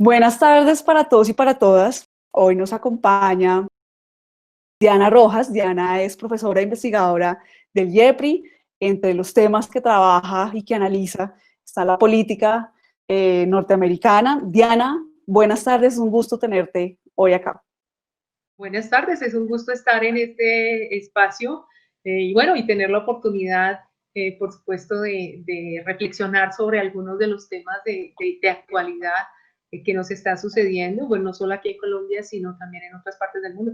Buenas tardes para todos y para todas. Hoy nos acompaña Diana Rojas. Diana es profesora e investigadora del IEPRI. Entre los temas que trabaja y que analiza está la política norteamericana. Diana, buenas tardes, es un gusto tenerte hoy acá. Buenas tardes, es un gusto estar en este espacio y tener la oportunidad, por supuesto, de reflexionar sobre algunos de los temas de actualidad que nos están sucediendo, bueno, no solo aquí en Colombia, sino también en otras partes del mundo.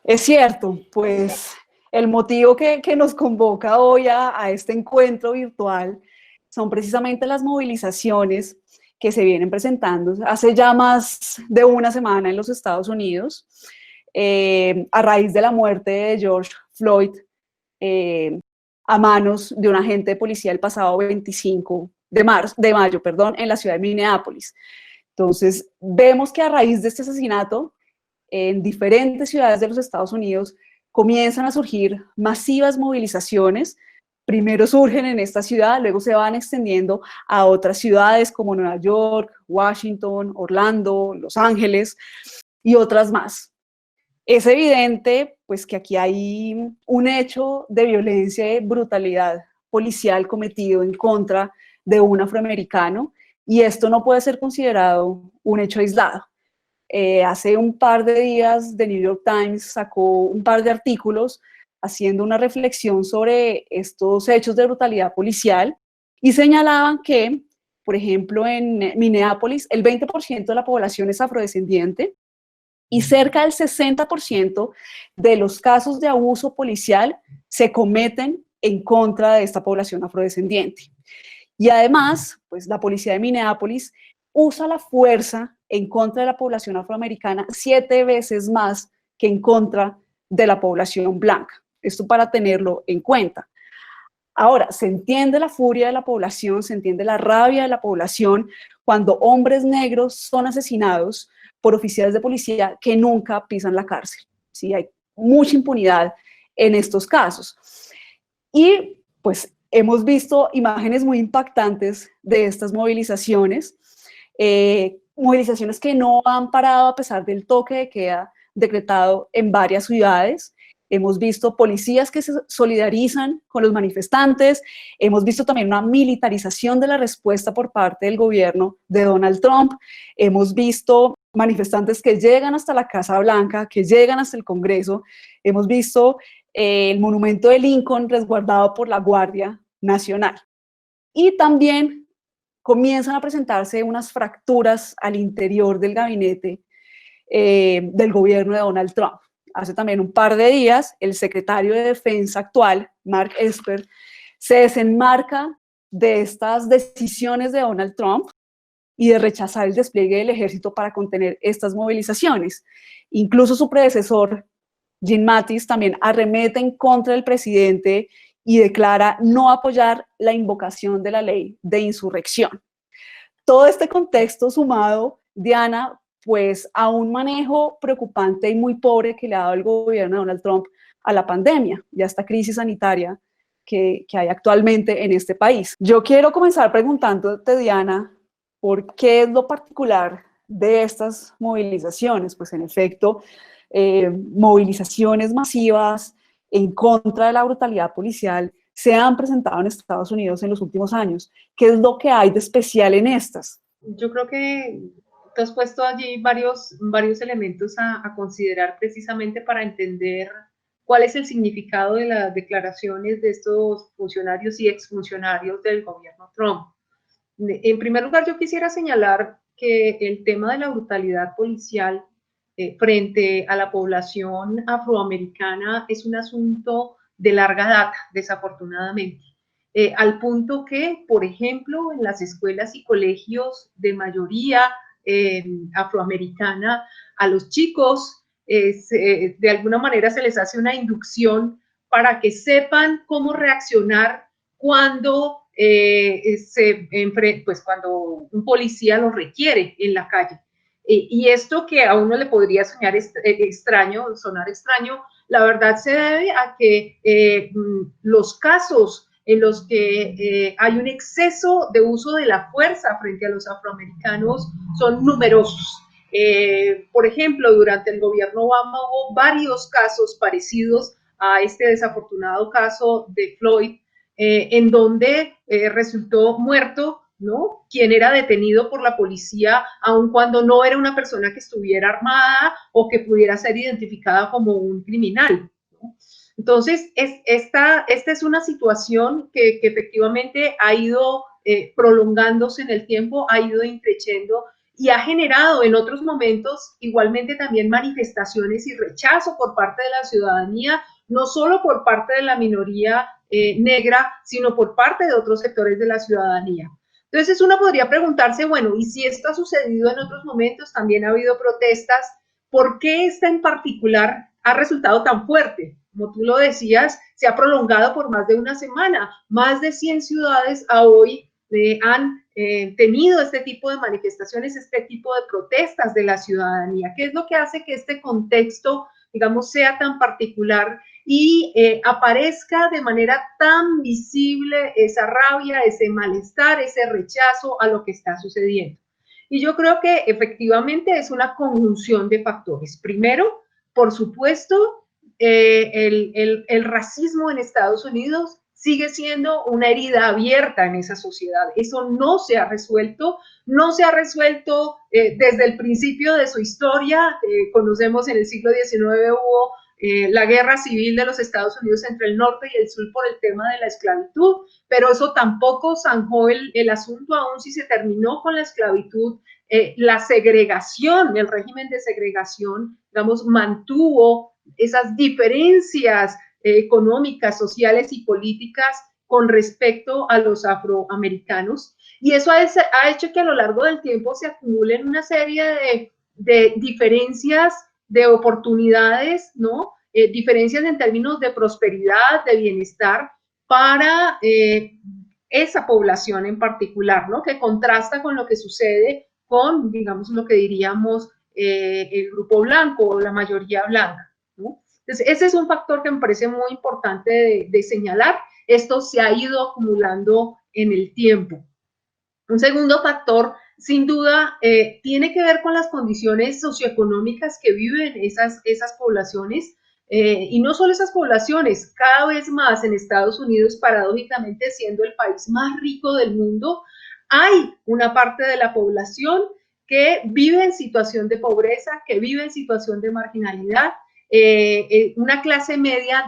Es cierto, pues el motivo que nos convoca hoy a este encuentro virtual son precisamente las movilizaciones que se vienen presentando hace ya más de una semana en los Estados Unidos, a raíz de la muerte de George Floyd eh, a manos de un agente de policía el pasado 25 de mayo, en la ciudad de Minneapolis. Entonces, vemos que a raíz de este asesinato, en diferentes ciudades de los Estados Unidos comienzan a surgir masivas movilizaciones. Primero surgen en esta ciudad, luego se van extendiendo a otras ciudades como Nueva York, Washington, Orlando, Los Ángeles y otras más. Es evidente pues que aquí hay un hecho de violencia y brutalidad policial cometido en contra de un afroamericano y esto no puede ser considerado un hecho aislado. Hace un par de días The New York Times sacó un par de artículos haciendo una reflexión sobre estos hechos de brutalidad policial y señalaban que, por ejemplo, en Minneapolis el 20% de la población es afrodescendiente y cerca del 60% de los casos de abuso policial se cometen en contra de esta población afrodescendiente. Y además, pues la policía de Minneapolis usa la fuerza en contra de la población afroamericana 7 veces más que en contra de la población blanca. Esto para tenerlo en cuenta. Ahora, se entiende la furia de la población, se entiende la rabia de la población cuando hombres negros son asesinados por oficiales de policía que nunca pisan la cárcel. ¿Sí? Hay mucha impunidad en estos casos. Y pues hemos visto imágenes muy impactantes de estas movilizaciones, movilizaciones que no han parado a pesar del toque de queda decretado en varias ciudades. Hemos visto policías que se solidarizan con los manifestantes, hemos visto también una militarización de la respuesta por parte del gobierno de Donald Trump, hemos visto manifestantes que llegan hasta la Casa Blanca, que llegan hasta el Congreso, hemos visto el monumento de Lincoln resguardado por la Guardia Nacional. Y también comienzan a presentarse unas fracturas al interior del gabinete del gobierno de Donald Trump. Hace también un par de días, el secretario de Defensa actual, Mark Esper, se desenmarca de estas decisiones de Donald Trump y de rechazar el despliegue del ejército para contener estas movilizaciones. Incluso su predecesor, Jim Mattis, también arremete en contra del presidente y declara no apoyar la invocación de la ley de insurrección. Todo este contexto sumado, Diana, pues a un manejo preocupante y muy pobre que le ha dado el gobierno de Donald Trump a la pandemia y a esta crisis sanitaria que hay actualmente en este país. Yo quiero comenzar preguntándote, Diana, ¿por qué es lo particular de estas movilizaciones? Pues en efecto, movilizaciones masivas en contra de la brutalidad policial se han presentado en Estados Unidos en los últimos años. ¿Qué es lo que hay de especial en estas? Yo creo que tú has puesto allí varios elementos a considerar precisamente para entender cuál es el significado de las declaraciones de estos funcionarios y exfuncionarios del gobierno Trump. En primer lugar, yo quisiera señalar que el tema de la brutalidad policial frente a la población afroamericana es un asunto de larga data, desafortunadamente. Al punto que, por ejemplo, en las escuelas y colegios de mayoría afroamericana, a los chicos de alguna manera se les hace una inducción para que sepan cómo reaccionar cuando cuando un policía lo requiere en la calle. Y esto que a uno le podría sonar extraño, la verdad se debe a que los casos en los que hay un exceso de uso de la fuerza frente a los afroamericanos son numerosos. Por ejemplo, durante el gobierno Obama hubo varios casos parecidos a este desafortunado caso de Floyd, en donde resultó muerto, ¿no?, quien era detenido por la policía, aun cuando no era una persona que estuviera armada o que pudiera ser identificada como un criminal, ¿no? Entonces, esta es una situación que efectivamente ha ido prolongándose en el tiempo, ha ido increciendo y ha generado en otros momentos igualmente también manifestaciones y rechazo por parte de la ciudadanía, no solo por parte de la minoría negra, sino por parte de otros sectores de la ciudadanía. Entonces uno podría preguntarse, bueno, y si esto ha sucedido en otros momentos, también ha habido protestas, ¿por qué esta en particular ha resultado tan fuerte? Como tú lo decías, se ha prolongado por más de una semana. Más de 100 ciudades a hoy han tenido este tipo de manifestaciones, este tipo de protestas de la ciudadanía. ¿Qué es lo que hace que este contexto, digamos, sea tan particular y aparezca de manera tan visible esa rabia, ese malestar, ese rechazo a lo que está sucediendo? Y yo creo que efectivamente es una conjunción de factores. Primero, por supuesto, el racismo en Estados Unidos sigue siendo una herida abierta en esa sociedad. Eso no se ha resuelto, no se ha resuelto desde el principio de su historia. Conocemos en el siglo XIX hubo la guerra civil de los Estados Unidos entre el norte y el sur por el tema de la esclavitud, pero eso tampoco zanjó el asunto, aún si se terminó con la esclavitud. La segregación, el régimen de segregación, digamos, mantuvo esas diferencias económicas, sociales y políticas con respecto a los afroamericanos. Y eso ha hecho que a lo largo del tiempo se acumulen una serie de diferencias, de oportunidades, ¿no? Diferencias en términos de prosperidad, de bienestar para esa población en particular, ¿no?, que contrasta con lo que sucede con, digamos, lo que diríamos el grupo blanco o la mayoría blanca, ¿no? Entonces, ese es un factor que me parece muy importante de señalar. Esto se ha ido acumulando en el tiempo. Un segundo factor, sin duda, tiene que ver con las condiciones socioeconómicas que viven esas poblaciones, y no solo esas poblaciones, cada vez más en Estados Unidos, paradójicamente siendo el país más rico del mundo, hay una parte de la población que vive en situación de pobreza, que vive en situación de marginalidad, una clase media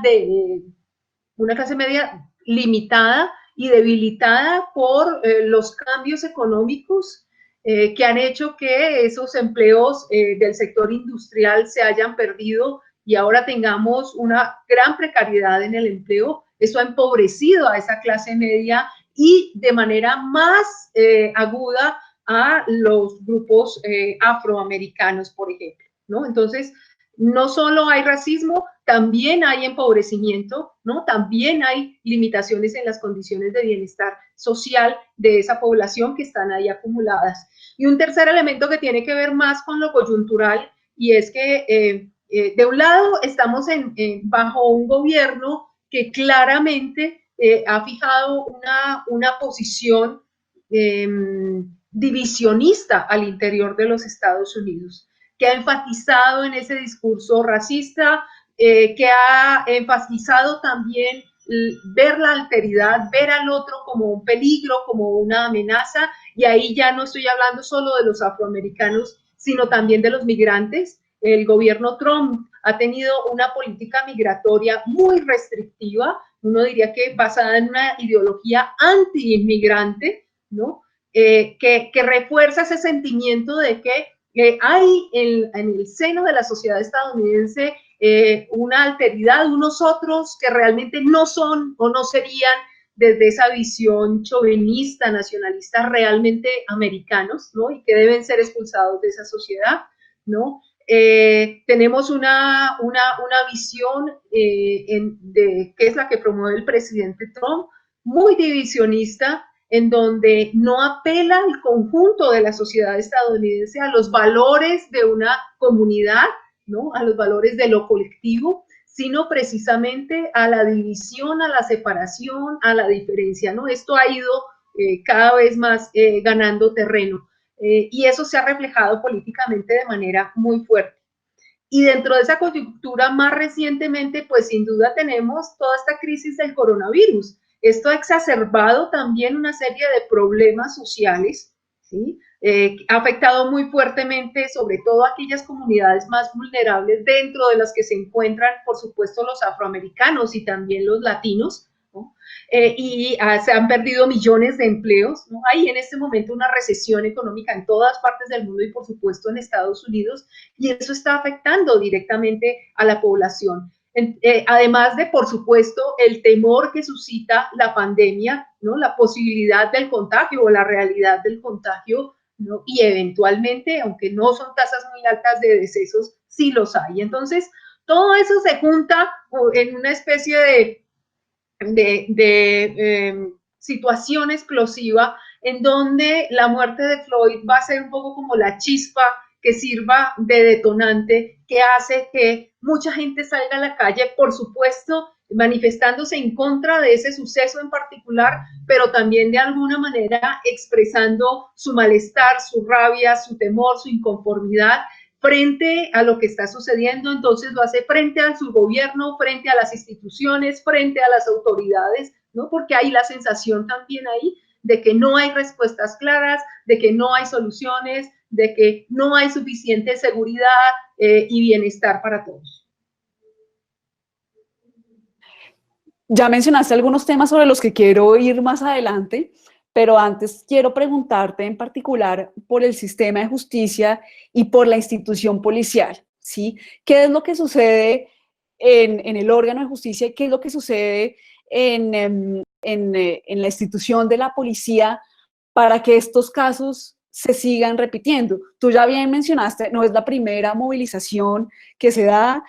limitada y debilitada por los cambios económicos que han hecho que esos empleos del sector industrial se hayan perdido y ahora tengamos una gran precariedad en el empleo. Eso ha empobrecido a esa clase media y de manera más aguda a los grupos afroamericanos, por ejemplo, ¿no? Entonces, no solo hay racismo, también hay empobrecimiento, ¿no? También hay limitaciones en las condiciones de bienestar social de esa población que están ahí acumuladas. Y un tercer elemento que tiene que ver más con lo coyuntural, y es que de un lado estamos bajo un gobierno que claramente ha fijado una posición divisionista al interior de los Estados Unidos, que ha enfatizado en ese discurso racista, que ha enfatizado también ver la alteridad, ver al otro como un peligro, como una amenaza, y ahí ya no estoy hablando solo de los afroamericanos, sino también de los migrantes. El gobierno Trump ha tenido una política migratoria muy restrictiva, uno diría que basada en una ideología anti-inmigrante, ¿no? Que refuerza ese sentimiento de que hay en el seno de la sociedad estadounidense una alteridad, unos otros que realmente no son o no serían desde esa visión chauvinista, nacionalista, realmente americanos, ¿no? Y que deben ser expulsados de esa sociedad, ¿no? Tenemos una visión que es la que promueve el presidente Trump, muy divisionista, en donde no apela al conjunto de la sociedad estadounidense, a los valores de una comunidad, ¿no?, a los valores de lo colectivo, sino precisamente a la división, a la separación, a la diferencia, ¿no? Esto ha ido cada vez más ganando terreno y eso se ha reflejado políticamente de manera muy fuerte. Y dentro de esa coyuntura, más recientemente, pues sin duda tenemos toda esta crisis del coronavirus. Esto ha exacerbado también una serie de problemas sociales, ¿sí? Ha afectado muy fuertemente, sobre todo a aquellas comunidades más vulnerables, dentro de las que se encuentran, por supuesto, los afroamericanos y también los latinos, ¿no? Se han perdido millones de empleos, ¿no? Hay en este momento una recesión económica en todas partes del mundo y por supuesto en Estados Unidos, y eso está afectando directamente a la población. Además de, por supuesto, el temor que suscita la pandemia, ¿no? La posibilidad del contagio o la realidad del contagio, ¿no? Y eventualmente, aunque no son tasas muy altas de decesos, sí los hay. Entonces, todo eso se junta en una especie de situación explosiva en donde la muerte de Floyd va a ser un poco como la chispa que sirva de detonante, que hace que mucha gente salga a la calle, por supuesto, manifestándose en contra de ese suceso en particular, pero también de alguna manera expresando su malestar, su rabia, su temor, su inconformidad frente a lo que está sucediendo. Entonces lo hace frente a su gobierno, frente a las instituciones, frente a las autoridades, ¿no? Porque hay la sensación también ahí de que no hay respuestas claras, de que no hay soluciones, de que no hay suficiente seguridad y bienestar para todos. Ya mencionaste algunos temas sobre los que quiero ir más adelante, pero antes quiero preguntarte en particular por el sistema de justicia y por la institución policial, ¿sí? ¿Qué es lo que sucede en el órgano de justicia y qué es lo que sucede en la institución de la policía para que estos casos se sigan repitiendo? Tú ya bien mencionaste, no es la primera movilización que se da,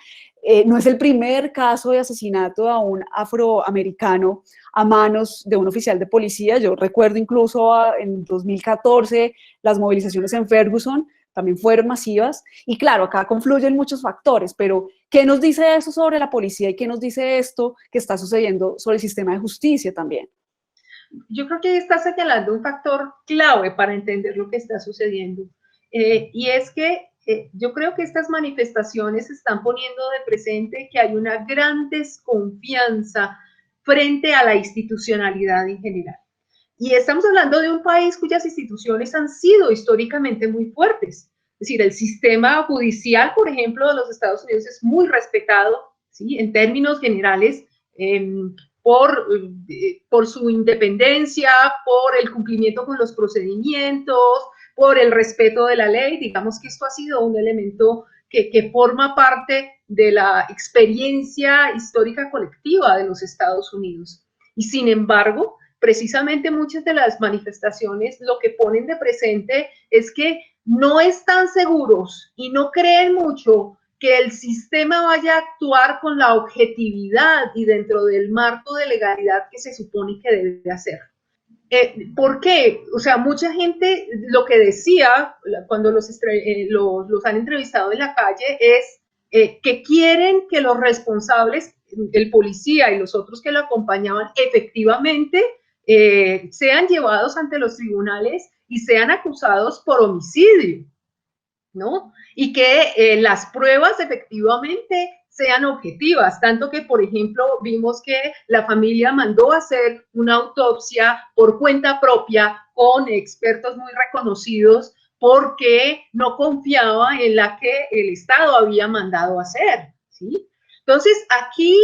no es el primer caso de asesinato a un afroamericano a manos de un oficial de policía. Yo recuerdo incluso en 2014 las movilizaciones en Ferguson también fueron masivas. Y claro, acá confluyen muchos factores, pero ¿qué nos dice eso sobre la policía y qué nos dice esto que está sucediendo sobre el sistema de justicia también? Yo creo que está señalando un factor clave para entender lo que está sucediendo. Y es que yo creo que estas manifestaciones están poniendo de presente que hay una gran desconfianza frente a la institucionalidad en general. Y estamos hablando de un país cuyas instituciones han sido históricamente muy fuertes. Es decir, el sistema judicial, por ejemplo, de los Estados Unidos es muy respetado, ¿sí? En términos generales, por su independencia, por el cumplimiento con los procedimientos, por el respeto de la ley. Digamos que esto ha sido un elemento que forma parte de la experiencia histórica colectiva de los Estados Unidos. Y sin embargo, precisamente muchas de las manifestaciones lo que ponen de presente es que no están seguros y no creen mucho que el sistema vaya a actuar con la objetividad y dentro del marco de legalidad que se supone que debe hacer. ¿Por qué? O sea, mucha gente lo que decía cuando los han entrevistado en la calle es que quieren que los responsables, el policía y los otros que lo acompañaban, efectivamente sean llevados ante los tribunales y sean acusados por homicidio, ¿no? Y que las pruebas efectivamente sean objetivas, tanto que, por ejemplo, vimos que la familia mandó a hacer una autopsia por cuenta propia con expertos muy reconocidos porque no confiaba en la que el Estado había mandado a hacer, ¿sí? Entonces, aquí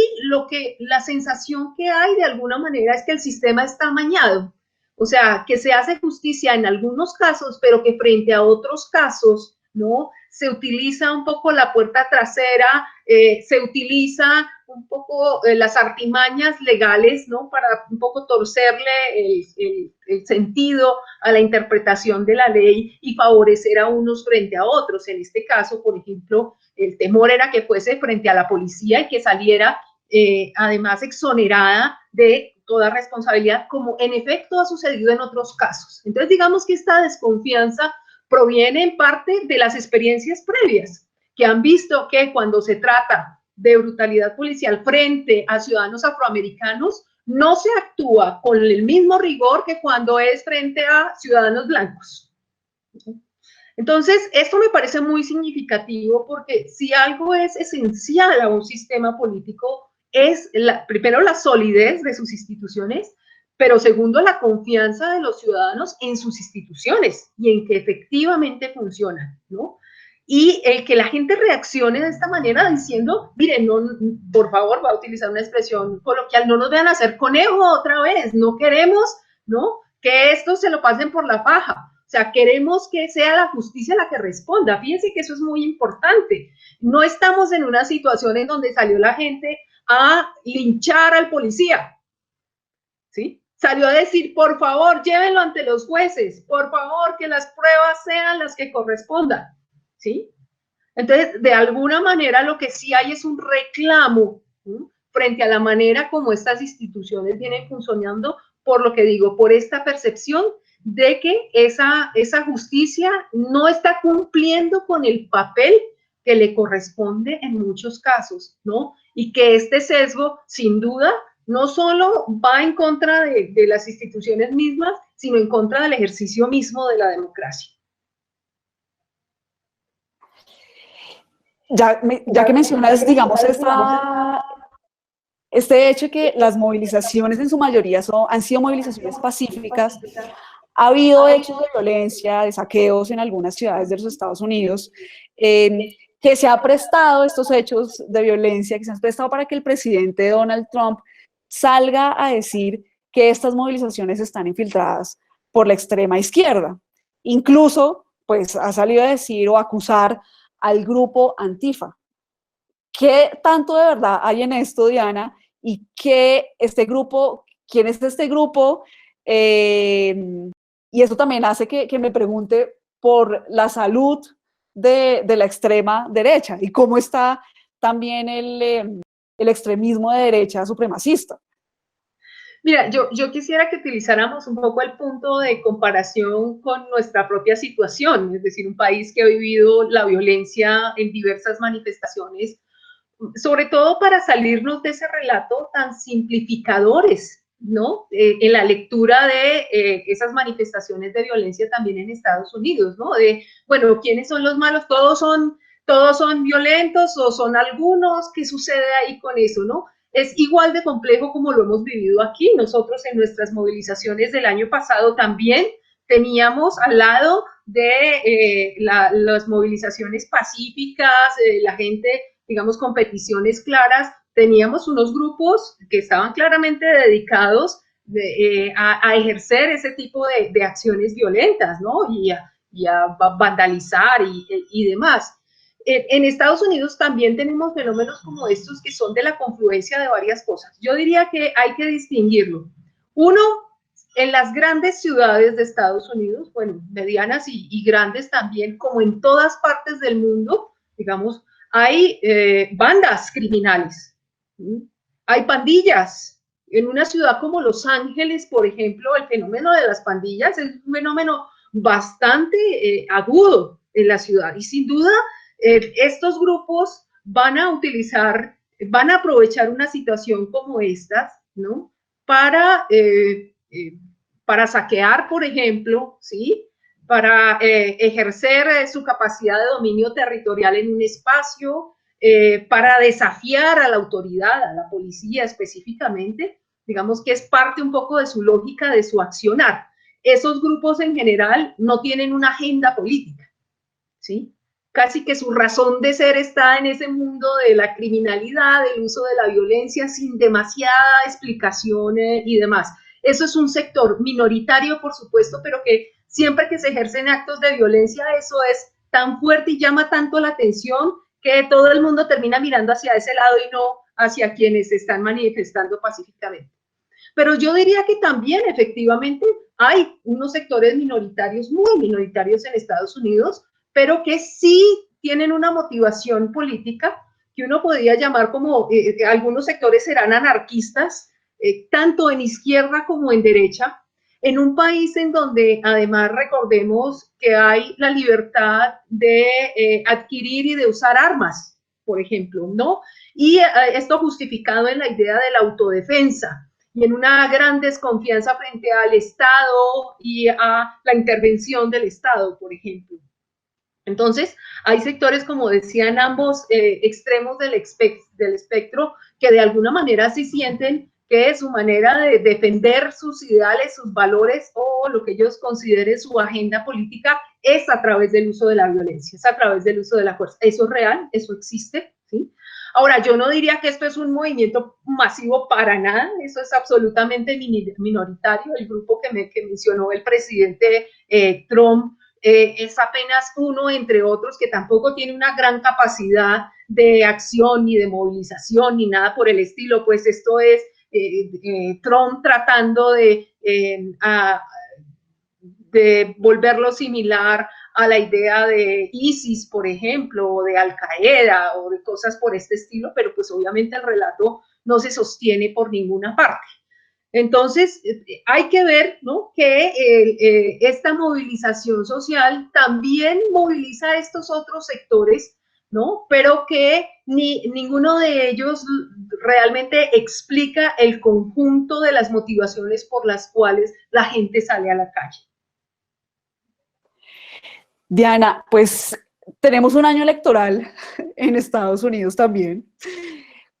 la sensación que hay de alguna manera es que el sistema está amañado, o sea, que se hace justicia en algunos casos, pero que frente a otros casos, ¿no? Se utiliza un poco la puerta trasera, se utiliza un poco las artimañas legales, ¿no? Para un poco torcerle el sentido a la interpretación de la ley y favorecer a unos frente a otros. En este caso, por ejemplo, el temor era que fuese frente a la policía y que saliera además exonerada de toda responsabilidad, como en efecto ha sucedido en otros casos. Entonces, digamos que esta desconfianza proviene en parte de las experiencias previas, que han visto que cuando se trata de brutalidad policial frente a ciudadanos afroamericanos no se actúa con el mismo rigor que cuando es frente a ciudadanos blancos. Entonces, esto me parece muy significativo porque si algo es esencial a un sistema político es, primero, la solidez de sus instituciones, pero segundo, la confianza de los ciudadanos en sus instituciones y en que efectivamente funcionan, ¿no? Y el que la gente reaccione de esta manera diciendo, miren, no, por favor, voy a utilizar una expresión coloquial, no nos vean hacer conejo otra vez, no queremos, ¿no?, que esto se lo pasen por la faja. O sea, queremos que sea la justicia la que responda. Fíjense que eso es muy importante. No estamos en una situación en donde salió la gente a linchar al policía, ¿sí? Salió a decir, por favor, llévenlo ante los jueces, por favor, que las pruebas sean las que correspondan, ¿sí? Entonces, de alguna manera, lo que sí hay es un reclamo, ¿sí?, frente a la manera como estas instituciones vienen funcionando, por lo que digo, por esta percepción de que esa justicia no está cumpliendo con el papel que le corresponde en muchos casos, ¿no? Y que este sesgo, sin duda, no solo va en contra de las instituciones mismas, sino en contra del ejercicio mismo de la democracia. Ya que mencionas, digamos, este hecho que las movilizaciones en su mayoría han sido movilizaciones pacíficas, ha habido hechos de violencia, de saqueos en algunas ciudades de los Estados Unidos, que se ha prestado estos hechos de violencia, que se han prestado para que el presidente Donald Trump salga a decir que estas movilizaciones están infiltradas por la extrema izquierda. Incluso, pues, ha salido a decir o a acusar al grupo Antifa. ¿Qué tanto de verdad hay en esto, Diana? Y que este grupo, ¿quién es este grupo? Y eso también hace que me pregunte por la salud de la extrema derecha y cómo está también el extremismo de derecha supremacista. Mira, yo quisiera que utilizáramos un poco el punto de comparación con nuestra propia situación, es decir, un país que ha vivido la violencia en diversas manifestaciones, sobre todo para salirnos de ese relato tan simplificadores, ¿no? En la lectura de esas manifestaciones de violencia también en Estados Unidos, ¿no? De, bueno, ¿quiénes son los malos? Todos son violentos o son algunos. ¿Qué sucede ahí con eso, no? Es igual de complejo como lo hemos vivido aquí. Nosotros en nuestras movilizaciones del año pasado también teníamos al lado de las movilizaciones pacíficas, la gente, digamos, con peticiones claras, teníamos unos grupos que estaban claramente dedicados a ejercer ese tipo de acciones violentas, ¿no? Y a vandalizar y demás. En Estados Unidos también tenemos fenómenos como estos que son de la confluencia de varias cosas. Yo diría que hay que distinguirlo. Uno, en las grandes ciudades de Estados Unidos, bueno, medianas y grandes también, como en todas partes del mundo, digamos, hay bandas criminales, ¿sí? Hay pandillas. En una ciudad como Los Ángeles, por ejemplo, el fenómeno de las pandillas es un fenómeno bastante agudo en la ciudad. Y sin duda, estos grupos van a aprovechar una situación como estas, ¿no?, para saquear, por ejemplo, ¿sí?, para ejercer su capacidad de dominio territorial en un espacio, para desafiar a la autoridad, a la policía específicamente, digamos que es parte un poco de su lógica, de su accionar. Esos grupos en general no tienen una agenda política, ¿sí? Casi que su razón de ser está en ese mundo de la criminalidad, del uso de la violencia sin demasiada explicación y demás. Eso es un sector minoritario, por supuesto, pero que siempre que se ejercen actos de violencia, eso es tan fuerte y llama tanto la atención que todo el mundo termina mirando hacia ese lado y no hacia quienes se están manifestando pacíficamente. Pero yo diría que también efectivamente hay unos sectores minoritarios, muy minoritarios en Estados Unidos, pero que sí tienen una motivación política que uno podría llamar como, algunos sectores serán anarquistas, tanto en izquierda como en derecha, en un país en donde además recordemos que hay la libertad de adquirir y de usar armas, por ejemplo, ¿no? Y esto justificado en la idea de la autodefensa y en una gran desconfianza frente al Estado y a la intervención del Estado, por ejemplo. Entonces, hay sectores, como decían ambos extremos del espectro, que de alguna manera sí sienten que su manera de defender sus ideales, sus valores o lo que ellos consideren su agenda política es a través del uso de la violencia, es a través del uso de la fuerza. Eso es real, eso existe, ¿sí? Ahora, yo no diría que esto es un movimiento masivo para nada, eso es absolutamente minoritario. El grupo que mencionó el presidente Trump es apenas uno entre otros que tampoco tiene una gran capacidad de acción ni de movilización ni nada por el estilo, pues esto es Trump tratando de volverlo similar a la idea de ISIS, por ejemplo, o de Al-Qaeda, o de cosas por este estilo, pero pues obviamente el relato no se sostiene por ninguna parte. Entonces, hay que ver, ¿no?, que esta movilización social también moviliza a estos otros sectores, ¿no?, pero que ninguno de ellos realmente explica el conjunto de las motivaciones por las cuales la gente sale a la calle. Diana, pues tenemos un año electoral en Estados Unidos también.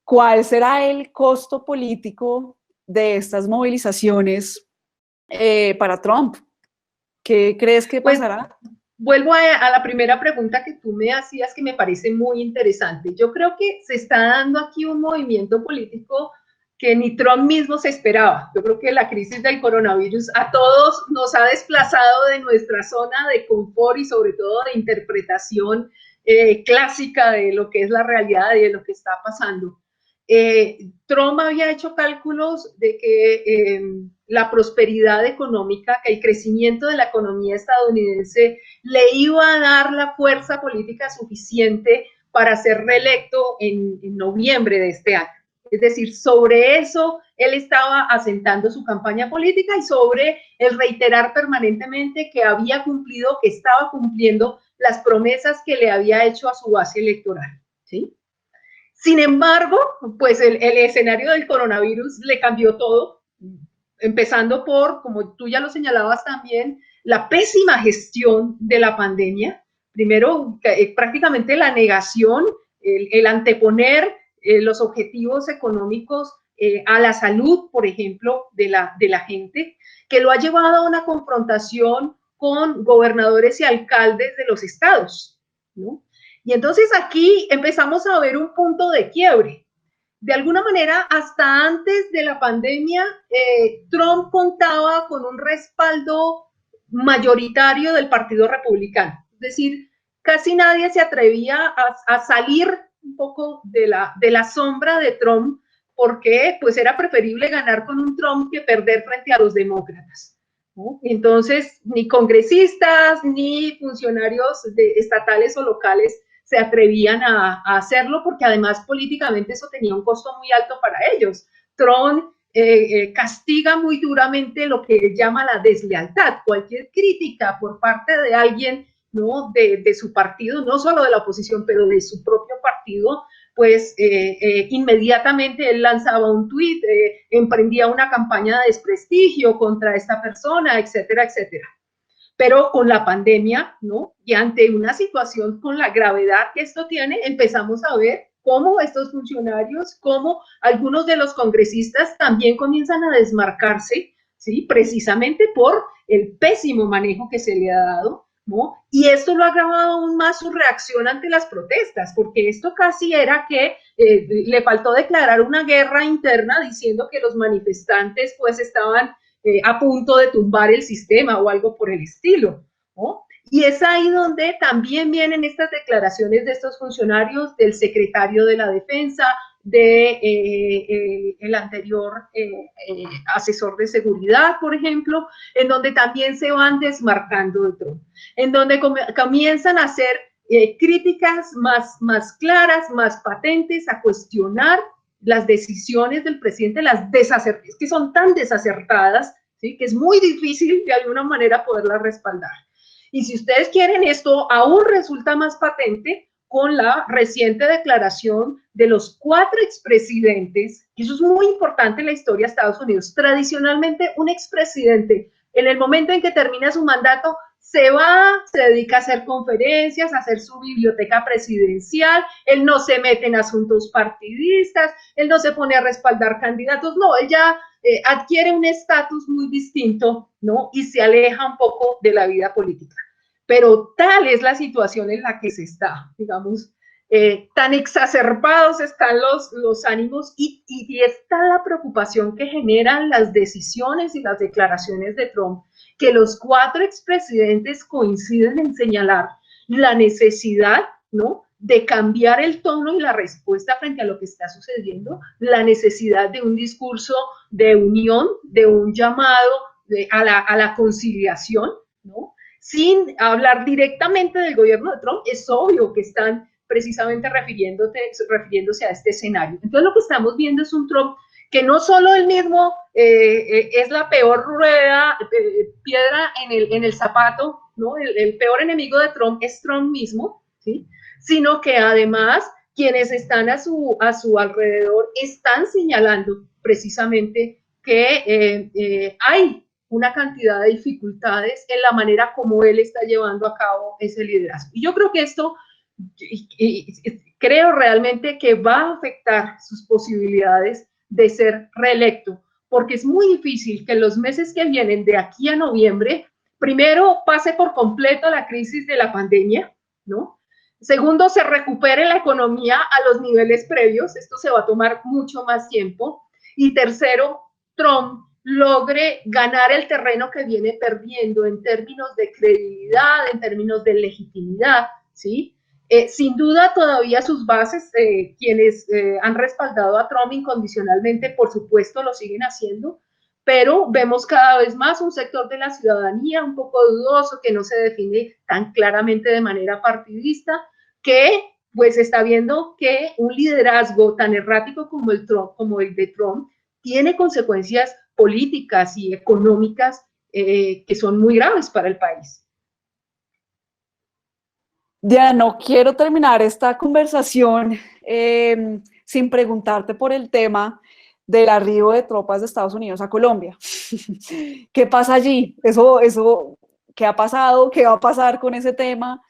¿Cuál será el costo político de estas movilizaciones para Trump? ¿Qué crees que pasará? Pues, vuelvo a la primera pregunta que tú me hacías, que me parece muy interesante. Yo creo que se está dando aquí un movimiento político que ni Trump mismo se esperaba. Yo creo que la crisis del coronavirus a todos nos ha desplazado de nuestra zona de confort y sobre todo de interpretación clásica de lo que es la realidad y de lo que está pasando. Trump había hecho cálculos de que la prosperidad económica, que el crecimiento de la economía estadounidense le iba a dar la fuerza política suficiente para ser reelecto en noviembre de este año. Es decir, sobre eso él estaba asentando su campaña política y sobre el reiterar permanentemente que había cumplido, que estaba cumpliendo las promesas que le había hecho a su base electoral, ¿sí? Sin embargo, pues el escenario del coronavirus le cambió todo, empezando por, como tú ya lo señalabas también, la pésima gestión de la pandemia. Primero, prácticamente la negación, el anteponer los objetivos económicos a la salud, por ejemplo, de la gente, que lo ha llevado a una confrontación con gobernadores y alcaldes de los estados, ¿no? Y entonces aquí empezamos a ver un punto de quiebre. De alguna manera, hasta antes de la pandemia, Trump contaba con un respaldo mayoritario del Partido Republicano. Es decir, casi nadie se atrevía a salir un poco de la sombra de Trump, porque pues era preferible ganar con un Trump que perder frente a los demócratas, ¿no? Entonces, ni congresistas ni funcionarios estatales o locales se atrevían a hacerlo, porque además políticamente eso tenía un costo muy alto para ellos. Trump castiga muy duramente lo que él llama la deslealtad. Cualquier crítica por parte de alguien, ¿no?, de su partido, no solo de la oposición, pero de su propio partido, pues inmediatamente él lanzaba un tuit, emprendía una campaña de desprestigio contra esta persona, etcétera, etcétera. Pero con la pandemia, ¿no?, y ante una situación con la gravedad que esto tiene, empezamos a ver cómo estos funcionarios, cómo algunos de los congresistas también comienzan a desmarcarse, ¿sí?, precisamente por el pésimo manejo que se le ha dado, ¿no? Y esto lo ha agravado aún más su reacción ante las protestas, porque esto casi era que le faltó declarar una guerra interna diciendo que los manifestantes pues estaban a punto de tumbar el sistema o algo por el estilo, ¿no? Y es ahí donde también vienen estas declaraciones de estos funcionarios, del secretario de la Defensa, el anterior asesor de seguridad, por ejemplo, en donde también se van desmarcando de Trump, en donde comienzan a hacer críticas más claras, más patentes, a cuestionar las decisiones del presidente, es que son tan desacertadas, ¿sí?, que es muy difícil de alguna manera poderlas respaldar. Y si ustedes quieren, esto aún resulta más patente con la reciente declaración de los 4 expresidentes, y eso es muy importante en la historia de Estados Unidos. Tradicionalmente, un expresidente, en el momento en que termina su mandato, se va, se dedica a hacer conferencias, a hacer su biblioteca presidencial, él no se mete en asuntos partidistas, él no se pone a respaldar candidatos, no, él ya adquiere un estatus muy distinto, ¿no? Y se aleja un poco de la vida política. Pero tal es la situación en la que se está, digamos, tan exacerbados están los ánimos y está la preocupación que generan las decisiones y las declaraciones de Trump, que los 4 expresidentes coinciden en señalar la necesidad, ¿no?, de cambiar el tono y la respuesta frente a lo que está sucediendo, la necesidad de un discurso de unión, de un llamado a la conciliación, ¿no?, sin hablar directamente del gobierno de Trump. Es obvio que están precisamente refiriéndose a este escenario. Entonces lo que estamos viendo es un Trump que no solo él mismo es la peor piedra en el zapato, ¿no? El peor enemigo de Trump es Trump mismo, ¿sí?, sino que además quienes están a su alrededor están señalando precisamente que hay una cantidad de dificultades en la manera como él está llevando a cabo ese liderazgo. Y yo creo que esto, creo realmente que va a afectar sus posibilidades de ser reelecto, porque es muy difícil que en los meses que vienen de aquí a noviembre, primero pase por completo la crisis de la pandemia, ¿no? Segundo, se recupere la economía a los niveles previos, esto se va a tomar mucho más tiempo. Y tercero, Trump logre ganar el terreno que viene perdiendo en términos de credibilidad, en términos de legitimidad, ¿sí? Sin duda todavía sus bases, quienes han respaldado a Trump incondicionalmente, por supuesto lo siguen haciendo, pero vemos cada vez más un sector de la ciudadanía un poco dudoso, que no se define tan claramente de manera partidista, que pues está viendo que un liderazgo tan errático como el de Trump tiene consecuencias políticas y económicas que son muy graves para el país. Ya no quiero terminar esta conversación sin preguntarte por el tema del arribo de tropas de Estados Unidos a Colombia. ¿Qué pasa allí? ¿Qué ha pasado? ¿Qué va a pasar con ese tema?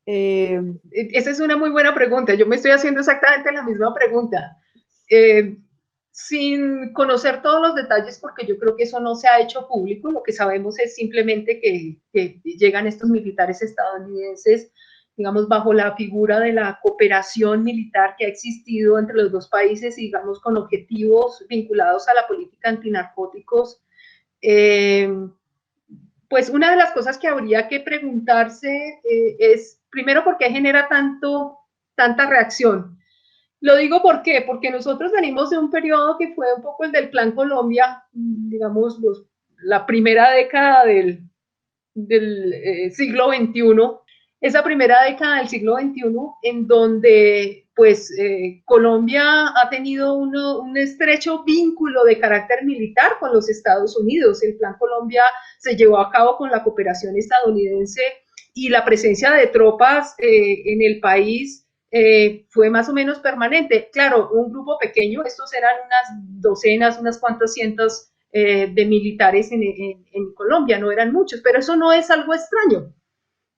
Esa es una muy buena pregunta. Yo me estoy haciendo exactamente la misma pregunta. Sin conocer todos los detalles, porque yo creo que eso no se ha hecho público, lo que sabemos es simplemente que llegan estos militares estadounidenses, digamos, bajo la figura de la cooperación militar que ha existido entre los dos países, digamos, con objetivos vinculados a la política antinarcóticos. Pues una de las cosas que habría que preguntarse es, primero, ¿por qué genera tanta reacción? Lo digo porque nosotros venimos de un periodo que fue un poco el del Plan Colombia, digamos, la primera década del siglo XXI, esa primera década del siglo XXI en donde pues Colombia ha tenido un estrecho vínculo de carácter militar con los Estados Unidos. El Plan Colombia se llevó a cabo con la cooperación estadounidense y la presencia de tropas en el país fue más o menos permanente. Claro, un grupo pequeño, estos eran unas docenas, unas cuantas cientos de militares en Colombia, no eran muchos, pero eso no es algo extraño.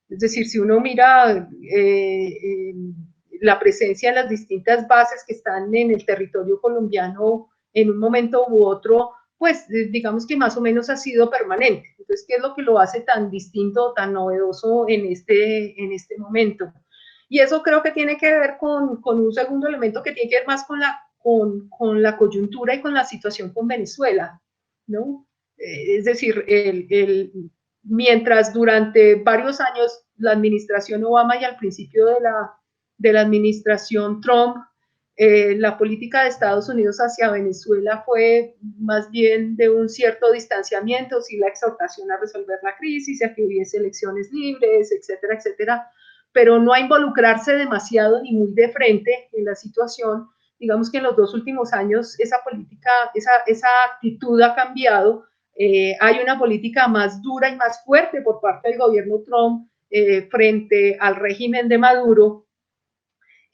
Es decir, si uno mira la presencia en las distintas bases que están en el territorio colombiano en un momento u otro, pues digamos que más o menos ha sido permanente. Entonces, ¿qué es lo que lo hace tan distinto, tan novedoso en este momento? Y eso creo que tiene que ver con un segundo elemento que tiene que ver más con la coyuntura y con la situación con Venezuela, ¿no? Es decir, mientras durante varios años la administración Obama y al principio de la administración Trump, la política de Estados Unidos hacia Venezuela fue más bien de un cierto distanciamiento, sí, la exhortación a resolver la crisis, a que hubiese elecciones libres, etcétera, etcétera, pero no a involucrarse demasiado ni muy de frente en la situación. Digamos que en los 2 últimos años esa política, esa actitud ha cambiado. Hay una política más dura y más fuerte por parte del gobierno Trump frente al régimen de Maduro,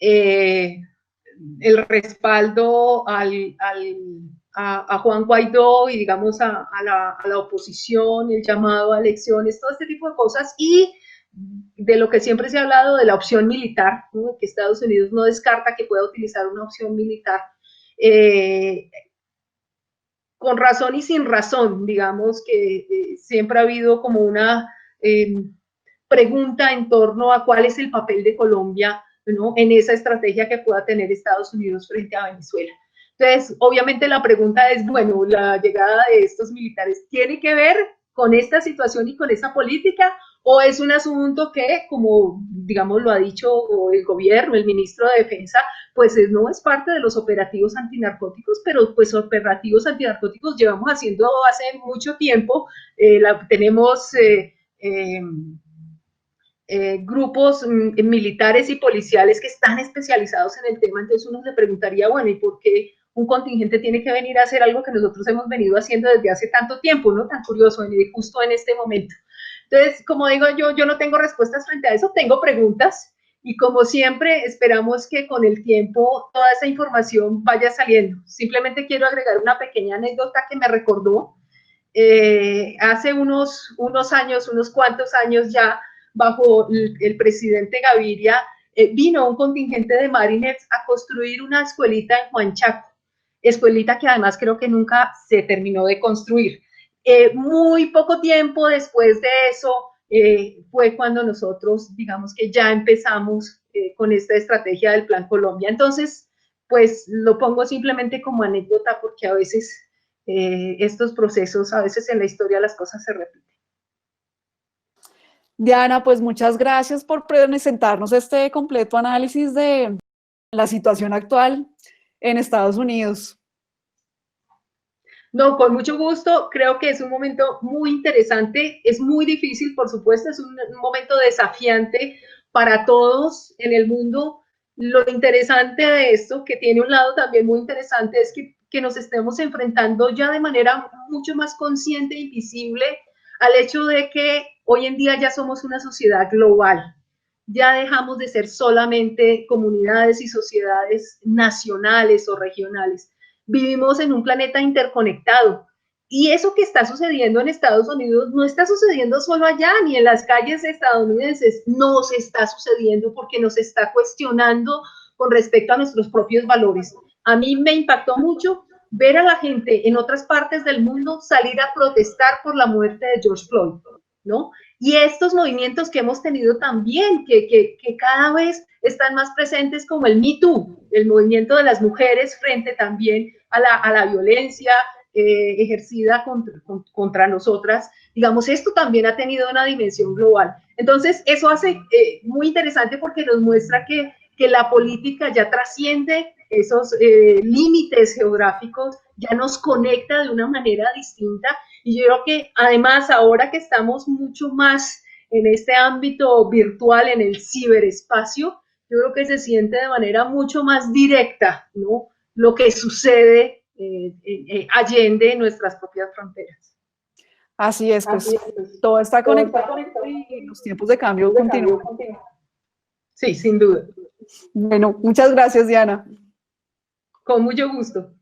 el respaldo a Juan Guaidó y digamos a la oposición, el llamado a elecciones, todo este tipo de cosas, y de lo que siempre se ha hablado de la opción militar, ¿no? Que Estados Unidos no descarta que pueda utilizar una opción militar, con razón y sin razón, digamos que siempre ha habido como una pregunta en torno a cuál es el papel de Colombia, ¿no? En esa estrategia que pueda tener Estados Unidos frente a Venezuela. Entonces, obviamente la pregunta es, bueno, la llegada de estos militares tiene que ver con esta situación y con esa política, o es un asunto que, como digamos lo ha dicho el gobierno, el ministro de Defensa, pues no es parte de los operativos antinarcóticos, pero pues operativos antinarcóticos llevamos haciendo hace mucho tiempo, tenemos grupos militares y policiales que están especializados en el tema, entonces uno se preguntaría, bueno, ¿y por qué un contingente tiene que venir a hacer algo que nosotros hemos venido haciendo desde hace tanto tiempo, ¿no? Tan curioso, justo en este momento. Entonces, como digo yo no tengo respuestas frente a eso, tengo preguntas, y como siempre esperamos que con el tiempo toda esa información vaya saliendo. Simplemente quiero agregar una pequeña anécdota que me recordó. Hace unos años, unos cuantos años ya, bajo el presidente Gaviria, vino un contingente de Mariners a construir una escuelita en Huanchaco, escuelita que además creo que nunca se terminó de construir. Muy poco tiempo después de eso fue cuando nosotros, digamos que ya empezamos con esta estrategia del Plan Colombia. Entonces, pues lo pongo simplemente como anécdota porque a veces estos procesos, a veces en la historia las cosas se repiten. Diana, pues muchas gracias por presentarnos este completo análisis de la situación actual en Estados Unidos. No, con mucho gusto, creo que es un momento muy interesante, es muy difícil, por supuesto, es un momento desafiante para todos en el mundo. Lo interesante de esto, que tiene un lado también muy interesante, es que nos estemos enfrentando ya de manera mucho más consciente y visible al hecho de que hoy en día ya somos una sociedad global. Ya dejamos de ser solamente comunidades y sociedades nacionales o regionales. Vivimos en un planeta interconectado. Y eso que está sucediendo en Estados Unidos no está sucediendo solo allá, ni en las calles estadounidenses. Nos está sucediendo porque nos está cuestionando con respecto a nuestros propios valores. A mí me impactó mucho ver a la gente en otras partes del mundo salir a protestar por la muerte de George Floyd, ¿no? Y estos movimientos que hemos tenido también, que cada vez están más presentes, como el Me Too, el movimiento de las mujeres frente también a la violencia ejercida contra nosotras. Digamos, esto también ha tenido una dimensión global. Entonces, eso hace muy interesante porque nos muestra que la política ya trasciende esos límites geográficos, ya nos conecta de una manera distinta. Y yo creo que además ahora que estamos mucho más en este ámbito virtual, en el ciberespacio, yo creo que se siente de manera mucho más directa, ¿no? Lo que sucede allende nuestras propias fronteras. Así es, pues todo está conectado y los tiempos de cambio continúan. Sí, sin duda. Bueno, muchas gracias, Diana. Con mucho gusto.